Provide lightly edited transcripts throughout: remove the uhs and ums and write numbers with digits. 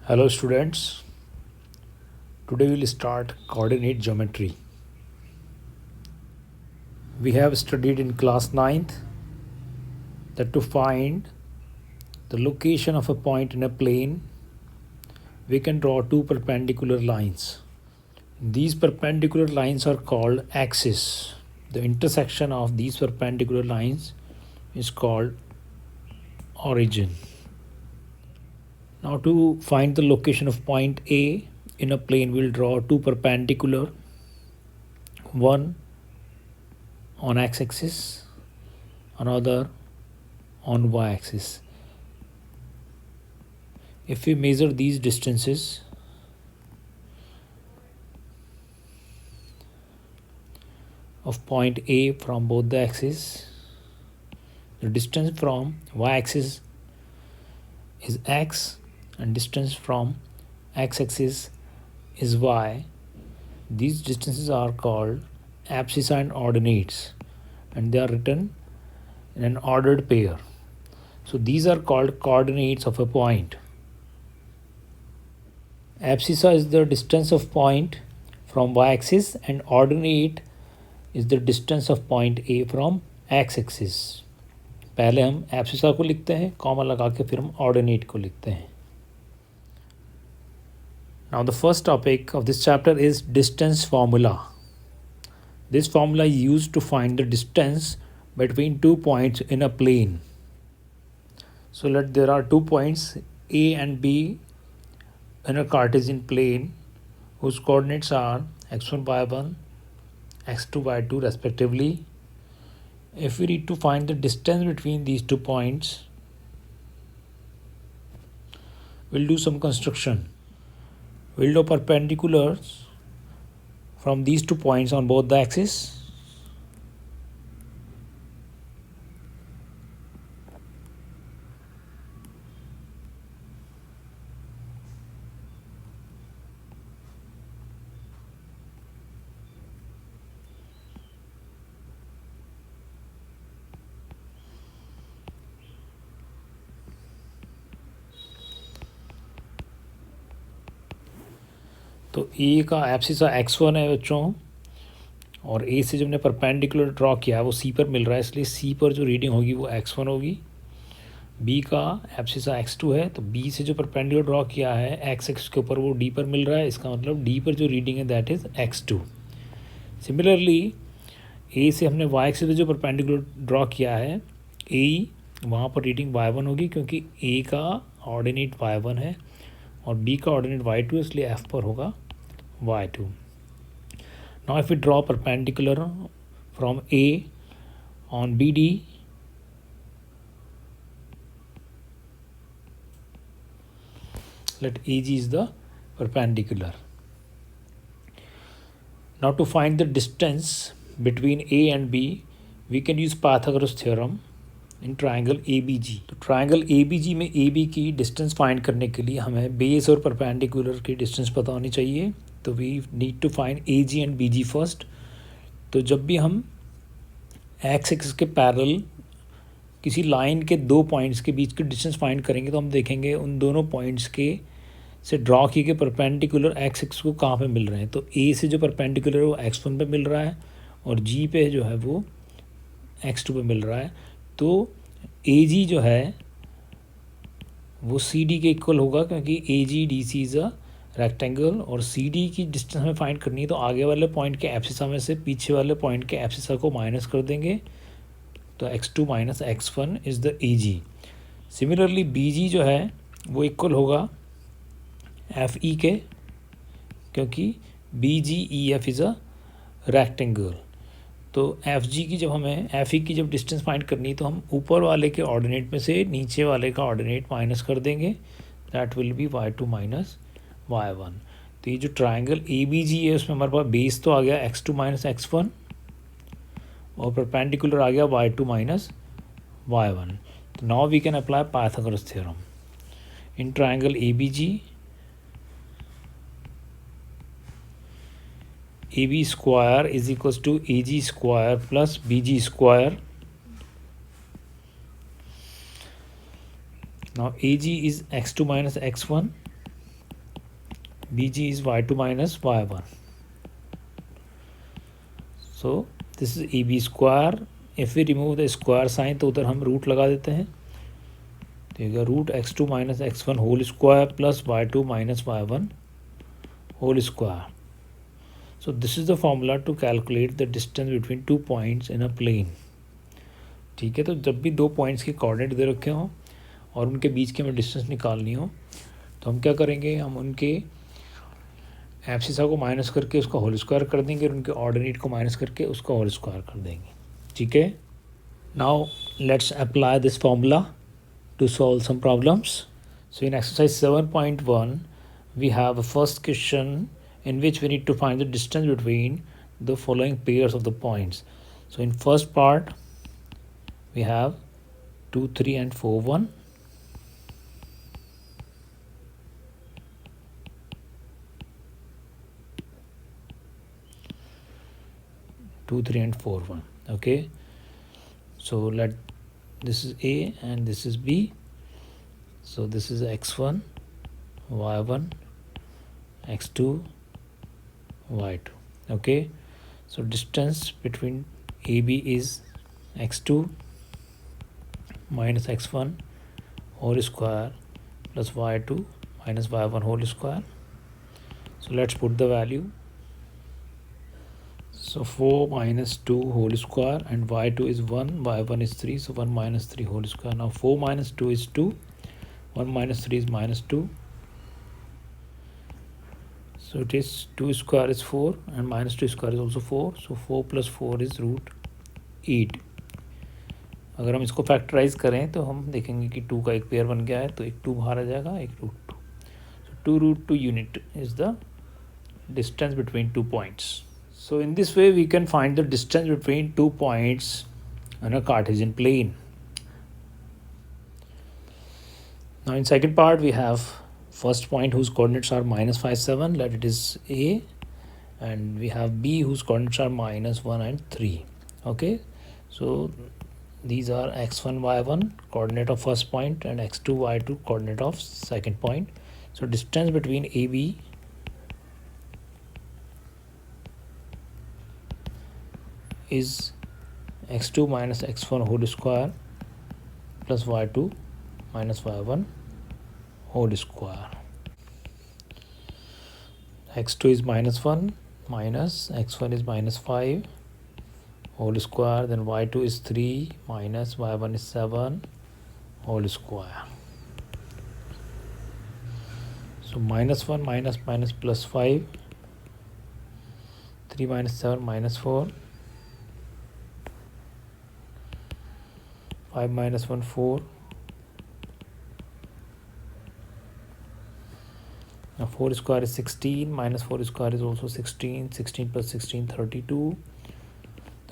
Hello students, today we will start coordinate geometry. We have studied in class 9th that to find the location of a point in a plane, we can draw two perpendicular lines. These perpendicular lines are called axes. The intersection of these perpendicular lines is called origin. Now to find the location of point A in a plane, we'll draw two perpendicular, one on x-axis, another on y-axis. If we measure these distances, of point A from both the axes, the distance from y-axis is x and distance from x-axis is y. These distances are called abscissa ordinates and they are written in an ordered pair. So these are called coordinates of a point. Abscissa is the distance of point from y-axis and ordinate is the distance of point A from x-axis. पहले हम abscissa को लिखते हैं, comma लगा के फिर हम ordinate को लिखते हैं. Now the first topic of this chapter is distance formula. This formula is used to find the distance between 2 points in a plane. So there are 2 points A and B in a Cartesian plane whose coordinates are x1 y1, x2 y2 respectively. If we need to find the distance between these 2 points, we'll do some construction. We'll draw perpendiculars from these 2 points on both the axes. तो ए का abscissa x1 है बच्चों, और ए से जब हमने perpendicular draw किया है वो सी पर मिल रहा है, इसलिए सी पर जो रीडिंग होगी वो x1 होगी. बी का एब्सिसा x2 है, तो बी से जो परपेंडिकुलर ड्रॉ किया है x एक्स के ऊपर वो डी पर मिल रहा है, इसका मतलब डी पर जो रीडिंग है दैट इज़ x2. सिमिलरली ए से हमने y एक्सिस पे जो परपेंडिकुलर ड्रॉ किया है ए, वहाँ पर रीडिंग y1 होगी क्योंकि ए का ऑर्डिनेट y1 है और b का ऑर्डिनेट y2 है, इसलिए f पर होगा y2. Now if we draw perpendicular from A on BD, let AG is the perpendicular. Now to find the distance between A and B, we can use Pythagoras theorem in triangle ABG. तो triangle ABG में AB की distance find करने के लिए हमें base और perpendicular की distance पता होनी चाहिए. तो we need to find AG and BG first. तो जब भी हम एक्स एक्सिस के पैरेलल किसी लाइन के 2 पॉइंट्स के बीच की डिस्टेंस फाइंड करेंगे तो हम देखेंगे उन दोनों पॉइंट्स के से ड्रॉ किए गए परपेंडिकुलर एक्स एक्सिस को कहाँ पे मिल रहे हैं. तो ए से जो परपेंडिकुलर है वो x1 पे मिल रहा है और जी पे जो है वो x2 पे मिल रहा है. तो ए जी जो है वो सी डी के इक्वल होगा क्योंकि A G D C is a rectangle और सी डी की डिस्टेंस हमें फाइंड करनी है. तो आगे वाले पॉइंट के एब्सिसा में से पीछे वाले पॉइंट के एब्सिसा को माइनस कर देंगे, तो x2 minus x1 is the A G. Similarly B G जो है वो इक्वल होगा एफ ई के, क्योंकि B G E F is a rectangle. तो एफ जी की जब हमें एफ ई की जब डिस्टेंस फाइंड करनी है तो हम ऊपर वाले के ऑर्डिनेट में से नीचे वाले का ऑर्डिनेट माइनस कर देंगे, that will be y2 minus y1. तो ये जो ट्राइंगल ए बी जी है उसमें हमारे पास बेस तो आ गया x2 माइनस x1 और परपेंडिकुलर आ गया y2 माइनस y1. तो now we can apply Pythagoras theorem in triangle A B G. A B square is equals to A G square plus B G square. Now AG is x2 minus x1 BG is y2 minus y1. So this is AB square. If we remove the square sign तो उधर हम root लगा देते हैं, तो ये root x2 minus x1 whole square plus y2 minus y1 whole square. So this is the formula to calculate the distance between two points in a plane. ठीक है, तो जब भी दो पॉइंट्स के कोऑर्डिनेट दे रखे हों और उनके बीच की हमें डिस्टेंस निकालनी हो, तो हम क्या करेंगे, हम उनके एब्सिसा को माइनस करके उसका होल स्क्वायर कर देंगे और उनके ऑर्डिनेट को माइनस करके उसका होल स्क्वायर कर देंगे. ठीक है. Now let's apply this formula to solve some problems. So in exercise 7.1 we have a first question in which we need to find the distance between the following pairs of the points. So in first part we have 2 3 and 4 1. 2 3 and 4 1. Okay, so this is A and this is B. So this is x1 y1 x2 y2. Okay, so distance between AB is x2 minus x1 whole square plus y2 minus y1 whole square. So let's put the value. So 4 minus 2 whole square and y2 is 1, y1 is 3, so 1 minus 3 whole square. Now 4 minus 2 is 2, 1 minus 3 is minus 2. So it is 2 square is 4 and minus 2 square is also 4. So 4 plus 4 is root 8. अगर हम इसको factorise करें तो हम देखेंगे कि 2 का एक पेयर बन गया है, तो एक 2 बाहर आ जाएगा, एक root 2. So 2 root 2 unit is the distance between 2 points. So in this way we can find the distance between 2 points on a Cartesian plane. Now in second part we have first point whose coordinates are minus 5 7, let it is A, and we have B whose coordinates are minus 1 and 3. Okay, so these are x1 y1 coordinate of first point and x2 y2 coordinate of second point. So distance between AB is x2 minus x1 whole square plus y2 minus y1 whole square. x2 is minus 1 minus x1 is minus 5 whole square, then y2 is 3 minus y1 is 7 whole square. So minus 1 minus minus plus 5, 3 minus 7 minus 4, 5 minus 1 4. Now 4 square is 16, minus 4 square is also 16, 16 plus 16 32.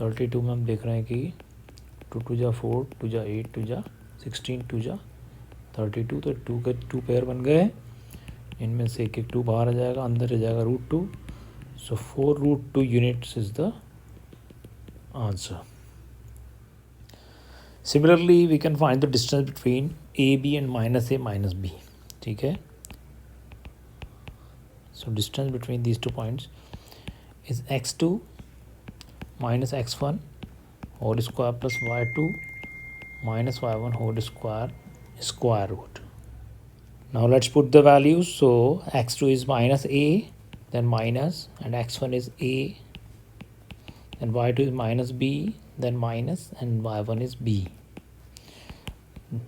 32 में हम देख रहे हैं कि 2 2 जा 4, 2 जा 8, 2 जा 16, 2 जा 32, तो 2 के 2 पेयर बन गए. इनमें से एक 2 बाहर आ जाएगा, अंदर रह जाएगा root 2. So 4 root 2 units is the answer. Similarly we can find the distance between AB and minus A minus B. ठीक है, so distance between these 2 points is x2 minus x1 whole square plus y2 minus y1 whole square root. Now let's put the values. So x2 is minus A, then minus, and x1 is A, then y2 is minus B, then minus, and y1 is B.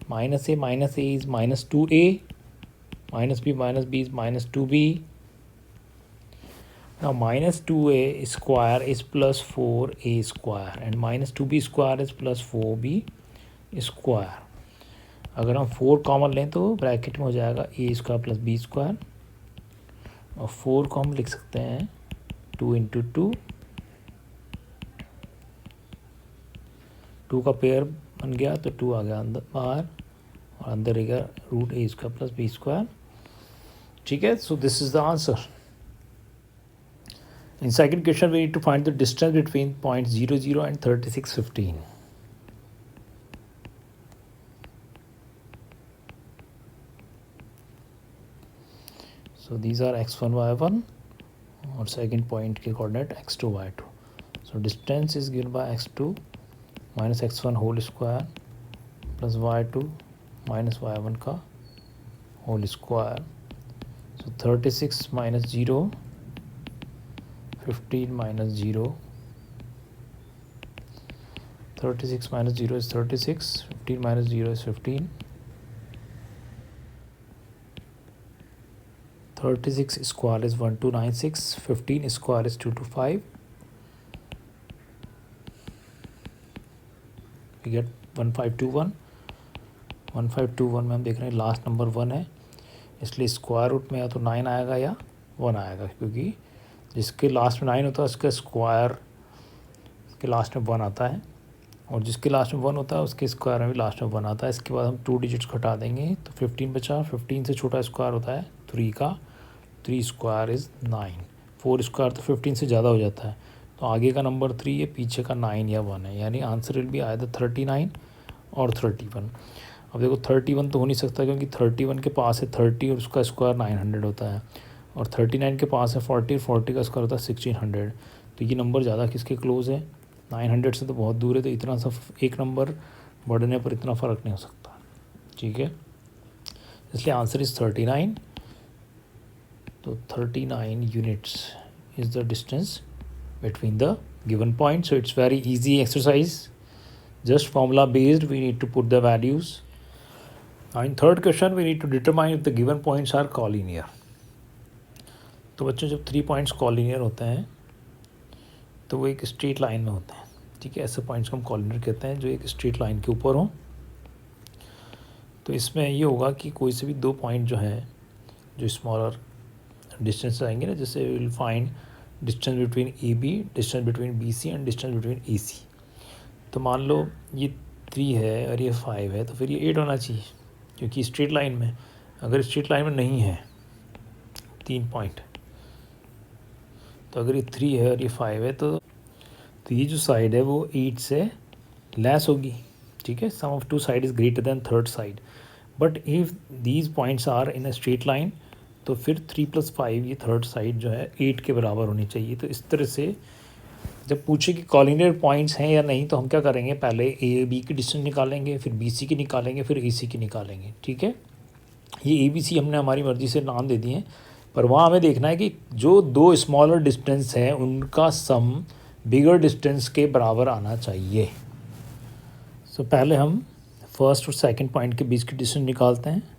Minus A is minus 2A, minus B is minus 2B. Now minus 2A square is plus 4A square and minus 2B square is plus 4B square. अगर हम 4 common लें तो bracket में हो जाएगा A square plus B square, और 4 को हम लिख सकते हैं 2 इंटू 2 का पेयर बन गया, तो 2 आ गया अंदर बाहर और अंदर रहेगा root A square plus B square. ठीक है, so this is the answer. In second question we need to find the distance between points 0 0 and 36 15. So these are x1 y1 और second point के coordinate x2 y2. So distance is given by x2 minus x1 whole square plus y2 minus y1 का whole square. So 36 minus 0, 15 minus 0. 36 minus 0 is 36, 15 minus 0 is 15. 36 square is 1296, 15 square is 225. We get 1521. 1521 में हम देख रहे हैं last number 1 है, इसलिए square root में या तो 9 आएगा या 1 आएगा, क्योंकि जिसके लास्ट में 9 होता है उसका स्क्वायर के लास्ट में 1 आता है, और जिसके लास्ट में 1 होता है उसके स्क्वायर में भी लास्ट में 1 आता है. इसके बाद हम 2 डिजिट्स घटा देंगे तो 15 बचा. 15 से छोटा स्क्वायर होता है 3 का, 3 स्क्वायर इज़ 9. 4 स्क्वायर तो 15 से ज़्यादा हो जाता है, तो आगे का नंबर 3 है, पीछे का 9 या 1 है, यानी आंसर विल बी आइदर 39 और 31. अब देखो 31 तो हो नहीं सकता, क्योंकि 31 के पास है 30 और उसका स्क्वायर 900 होता है, और 39 के पास है 40 और 40 का स्क्वायर होता है 1600. तो ये नंबर ज़्यादा किसके क्लोज है, 900 से तो बहुत दूर है, तो इतना सा एक नंबर बढ़ने पर इतना फ़र्क नहीं हो सकता. ठीक है, इसलिए आंसर इज़ 39. तो 39 units is the distance between the given point. So it's very easy exercise, just formula based. We need to put the values. Now in third question we need to determine if the given points are collinear. तो बच्चों जब 3 points collinear होते हैं तो वो एक straight line में होते हैं. ठीक है, ऐसे पॉइंट्स को हम कॉलिनियर कहते हैं जो एक स्ट्रेट लाइन के ऊपर हों. तो इसमें ये होगा कि कोई से भी 2 पॉइंट जो हैं जो स्मॉलर डिस्टेंस आएंगे ना, जैसे will find distance between A B, distance between B C and distance between A C. तो मान लो ये 3 है और ये 5 है, तो फिर ये 8 होना चाहिए, क्योंकि स्ट्रेट लाइन में, अगर स्ट्रेट लाइन में नहीं है 3 पॉइंट, तो अगर ये 3 है और ये 5 है, तो ये जो साइड है वो 8 से लेस होगी. ठीक है, sum of 2 side is greater than third side. But if these points are in a straight line, तो फिर 3 + 5 ये थर्ड साइड जो है 8 के बराबर होनी चाहिए. तो इस तरह से जब पूछे कि कॉलिनियर पॉइंट्स हैं या नहीं, तो हम क्या करेंगे, पहले ए बी की डिस्टेंस निकालेंगे, फिर बी सी की निकालेंगे, फिर ए सी की निकालेंगे. ठीक है, ये ए बी सी हमने हमारी मर्ज़ी से नाम दे दिए हैं, पर वहाँ हमें देखना है कि जो 2 स्मॉलर डिस्टेंस हैं उनका सम बिगर डिस्टेंस के बराबर आना चाहिए. सो पहले हम फर्स्ट और सेकंड पॉइंट के बीच की डिस्टेंस निकालते हैं.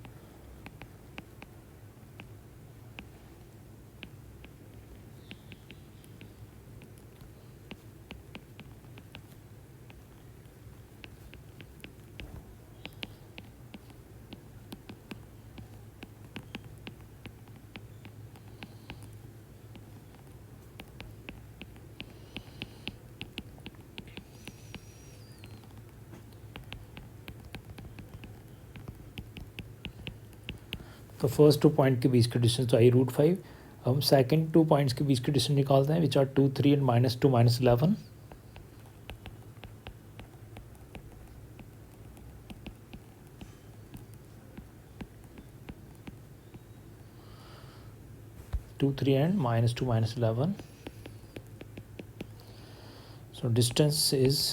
तो फर्स्ट 2 पॉइंट के बीच की डिस्टेंस तो आई √5. हम सेकंड 2 पॉइंट्स के बीच की डिस्टेंस निकालते हैं, which are 2 3 and -2 -11. (2 3 and -2 -11). So distance is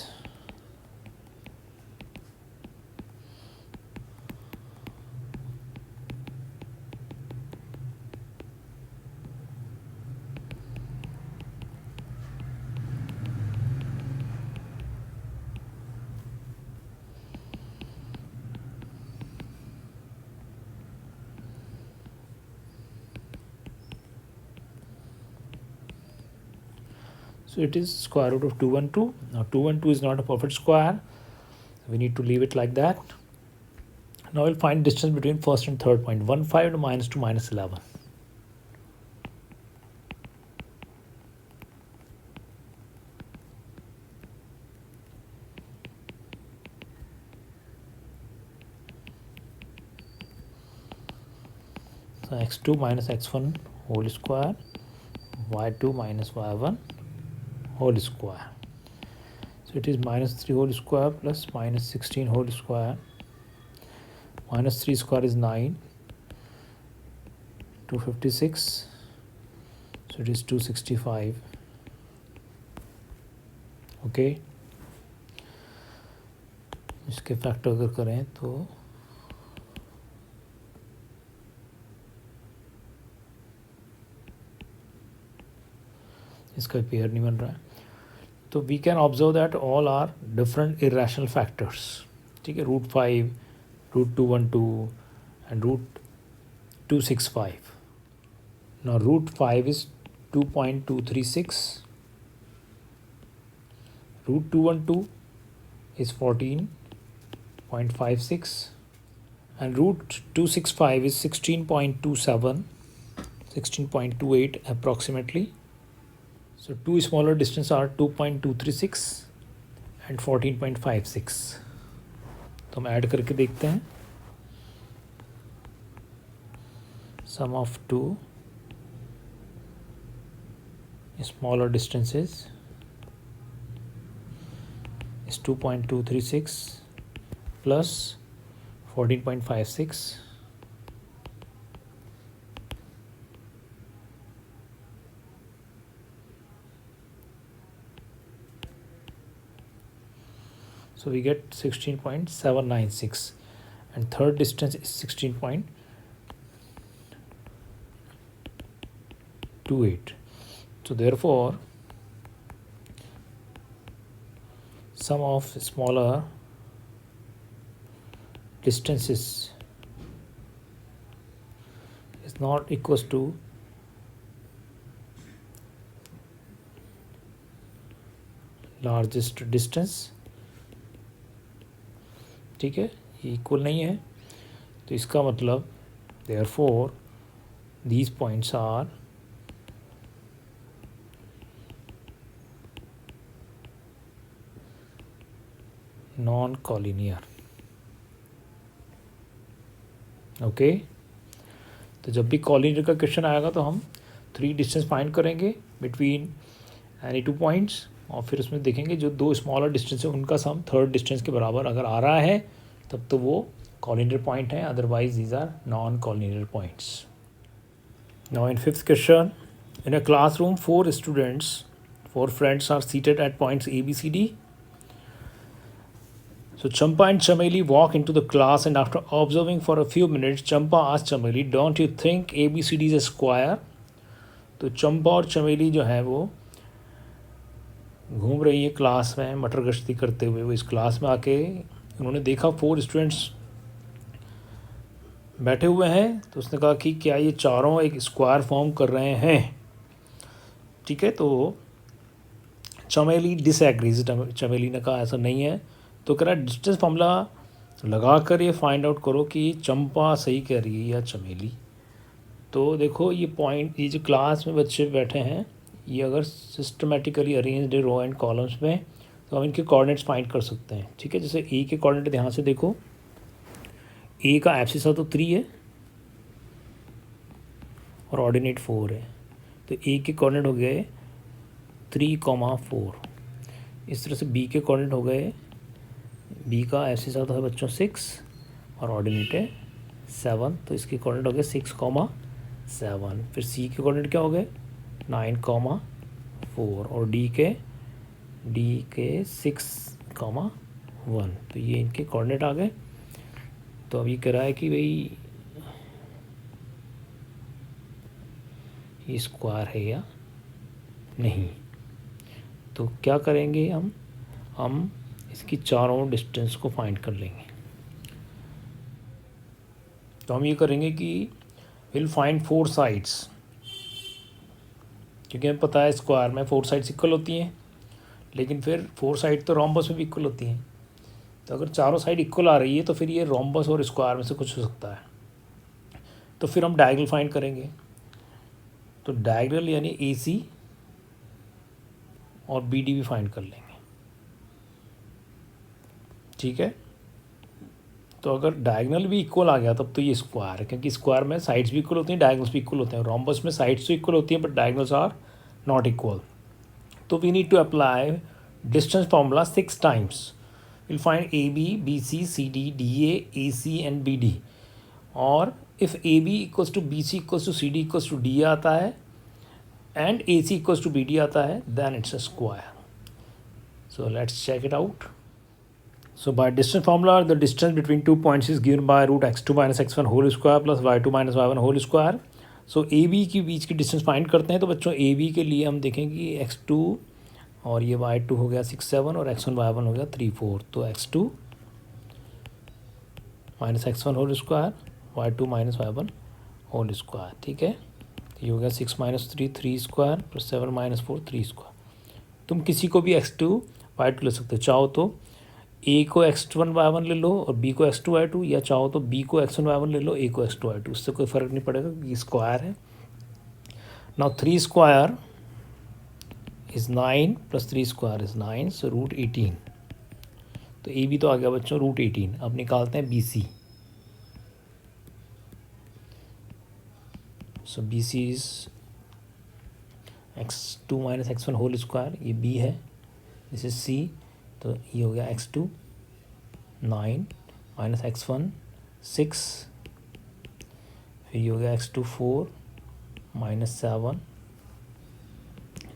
so it is square root of 212. Now 212 is not a perfect square, we need to leave it like that. Now we'll find distance between first and third point. 15 to -2 -11. So x2 minus x1 whole square, y2 minus y1 whole square. So it is -3 whole square plus -16 whole square. -3 square is 9. 256, so it is 265. Okay, इसके factor अगर करें तो इसका pair नहीं बन रहा है। तो we can observe that all are different irrational factors, ठीक है, √5, √212 and √265. Now √5 is 2.236, √212 is 14.56, and √265 is 16.27, 16.28 approximately. So two smaller distance are 2.236 and 14.56. तो हम ऐड करके देखते हैं। Sum of two smaller distances is 2.236 plus 14.56. So we get 16.796, and third distance is 16.28. So therefore sum of smaller distances is not equals to largest distance, ठीक है, ये equal नहीं है। तो इसका मतलब therefore these points are non collinear. Okay, तो जब भी कॉलिनियर का क्वेश्चन आएगा तो हम 3 डिस्टेंस फाइंड करेंगे बिटवीन एनी 2 पॉइंट्स, और फिर उसमें देखेंगे जो 2 स्मॉलर डिस्टेंस है उनका सम थर्ड डिस्टेंस के बराबर अगर आ रहा है तब तो वो कॉलिनियर पॉइंट है, otherwise these are non collinear points. Now in fifth question, in a classroom 4 students, 4 friends are seated at points A, B, C, D. So Champa and Chameli walk into the class, and after observing for a few minutes, Champa asked Chameli, "Don't you think ABCD is a square?" तो चंपा और चमेली जो है वो घूम रही है class में मटर गश्ती करते हुए। वो इस क्लास में आके उन्होंने देखा 4 स्टूडेंट्स बैठे हुए हैं, तो उसने कहा कि क्या ये चारों एक स्क्वायर फॉर्म कर रहे हैं, ठीक है। तो चमेली डिसएग्रीज, चमेली ने कहा ऐसा नहीं है। तो कह रहा है डिस्टेंस फॉर्मूला लगा कर ये फाइंड आउट करो कि चंपा सही कह रही है या चमेली। तो देखो ये पॉइंट, ये जो क्लास में बच्चे बैठे हैं ये अगर सिस्टमेटिकली अरेंज्ड है रो एंड कॉलम्स में, तो हम इनके कोऑर्डिनेट्स फाइंड कर सकते हैं, ठीक है। जैसे ए के कोऑर्डिनेट ध्यान से देखो, ए का एब्सिसा तो 3 है और ऑर्डिनेट 4 है, तो ए के कोऑर्डिनेट हो गए 3,4। इस तरह से बी के कोऑर्डिनेट हो गए, बी का एब्सिसा तो है बच्चों 6 और ऑर्डिनेट है 7, तो इसके कोऑर्डिनेट हो गए 6,7। फिर सी के कोऑर्डिनेट क्या हो गए 9,4 और डी के 6,1, तो ये इनके कोऑर्डिनेट आ गए। तो अब ये कह रहा है कि भाई ये स्क्वायर है या नहीं। तो क्या करेंगे हम इसकी चारों डिस्टेंस को फाइंड कर लेंगे। तो हम ये करेंगे कि विल फाइंड 4 साइड्स, क्योंकि हमें पता है स्क्वायर में 4 साइड्स इक्वल होती हैं, लेकिन फिर 4 साइड तो रोम्बस में भी इक्वल होती हैं। तो अगर चारों साइड इक्वल आ रही है तो फिर ये रोम्बस और स्क्वायर में से कुछ हो सकता है। तो फिर हम डायगोनल फाइंड करेंगे। तो डायगोनल यानी AC और BD भी फाइंड कर लेंगे, ठीक है। तो अगर डायगोनल भी इक्वल आ गया तब तो ये स्क्वायर है, क्योंकि स्क्वायर में साइड्स भी इक्वल होती हैं, डायगोनल्स भी इक्वल होते हैं। रोम्बस में साइड्स तो इक्वल होती हैं but diagonals are not equal. तो we need to apply distance formula 6 times. Will find AB, BC, CD, DA, AC and BD, और if A B equals to B C equals to C D equals to D आता है and A C equals to B D आता है, then it's a square. So let's check it out. So by distance formula, the distance between 2 points is given by root x2 minus x1 whole square plus y2 minus y1 whole square. So AB के बीच की distance find करते हैं. तो बच्चों AB के लिए हम देखेंगे कि x2 और ये y2 हो गया 6 7 और x1 y1 हो गया 3 4. तो x2 minus x1 whole square, y2 minus y1 whole square. ठीक है, ये हो गया 6 minus 3 3 square plus 7 minus 4 3 square. तुम किसी को भी x2 y2 ले सकते हो. चाहो तो a को x1 y1 ले लो और b को x2 y2, या चाहो तो b को x1 y1 ले लो, a को x2 y2. उससे कोई फ़र्क नहीं पड़ेगा, ये स्क्वायर है. Now 3 square is 9 plus 3 square is 9, so root 18. तो a भी तो आ गया बच्चों रूट 18. अब निकालते हैं B C. So B C is x2 minus x1 whole square, ये b है, दिस इज c. तो ये हो गया x2 9 माइनस x1 6, फिर ये हो गया x2 4 minus 7,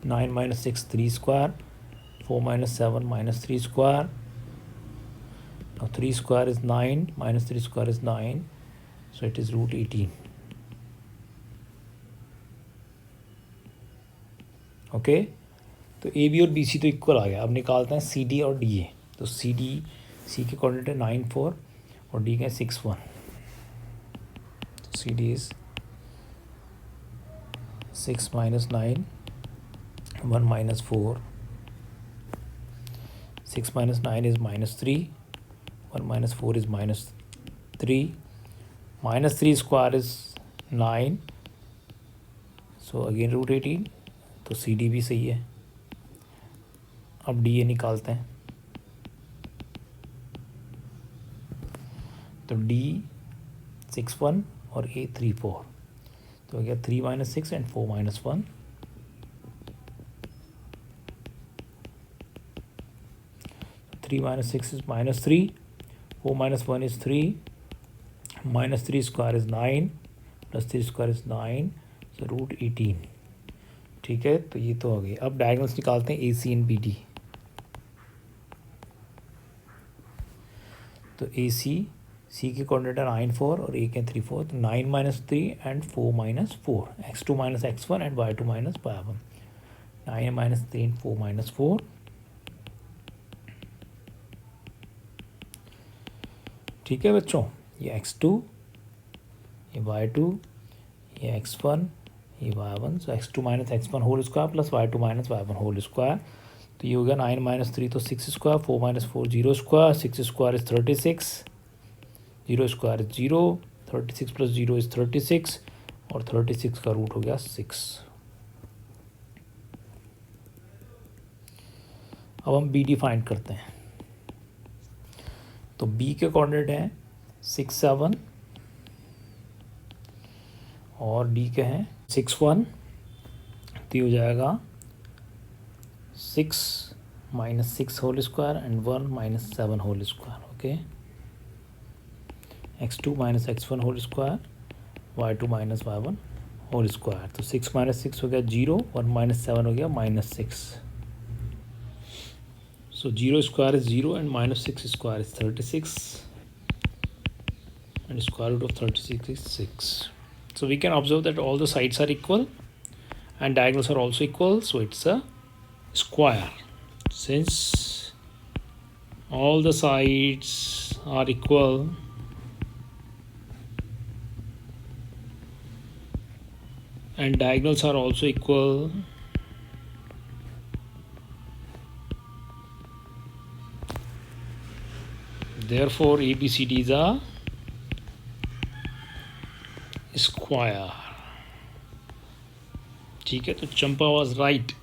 9 minus 6 3 square, 4 minus 7 minus 3 square. Now 3 square is 9 minus 3 square is 9, so it is root 18. Okay, तो ए बी और बी सी तो इक्वल आ गया. अब निकालते हैं सी डी और डी ए. तो सी के कोऑर्डिनेट है 9 4 और डी के 6 1. C D is 6 minus 9 1 minus 4. 6 minus 9 is minus 3, 1 minus 4 is minus 3. Minus 3 square is 9. So again root 18. तो सी डी भी सही है. अब डी ए निकालते हैं. तो डी 6 1 और ए 3 4. तो हो गया 3 minus 6 and 4 minus 1. Three minus 6 is minus 3. 4 minus 1 is 3, minus 3 square is 9, plus 3 square is 9, so root 18. ठीक है, तो ये तो हो गई. अब डायगोनल्स निकालते हैं ए सी एंड बी डी. तो ए सी के कोऑर्डिनेट है 9 4 और ए के 3 4. तो 9 minus 3 and 4 minus 4, x2 minus x1 and y2 minus y1. 9 minus 3 4 minus 4. ठीक है बच्चों, ये x2, ये y2, ये x1, ये y1. So x2 minus x1 whole square plus y2 minus y1 whole square. तो ये हो गया 9 माइनस 3 तो 6 square, 4 minus 4 0 square, 6 square is 36, 0 square is 0, 36 plus 0 is 36 और 36 का रूट हो गया 6. अब हम बी डी फाइंड करते हैं. तो b के कोऑर्डिनेट हैं 6 7 और d के हैं 6 1. तो हो जाएगा 6 minus 6 whole square and 1 minus 7 whole square. Okay, x2 minus x1 whole square, y2 minus y1 whole square. तो 6 माइनस 6 हो गया 0, 1 माइनस 7 हो गया minus 6. So 0 square is 0 and minus 6 square is 36 and square root of 36 is 6. So we can observe that all the sides are equal and diagonals are also equal, so it's a square. Since all the sides are equal and diagonals are also equal, therefore ABCD is a square. ठीक है, तो चंपा was right.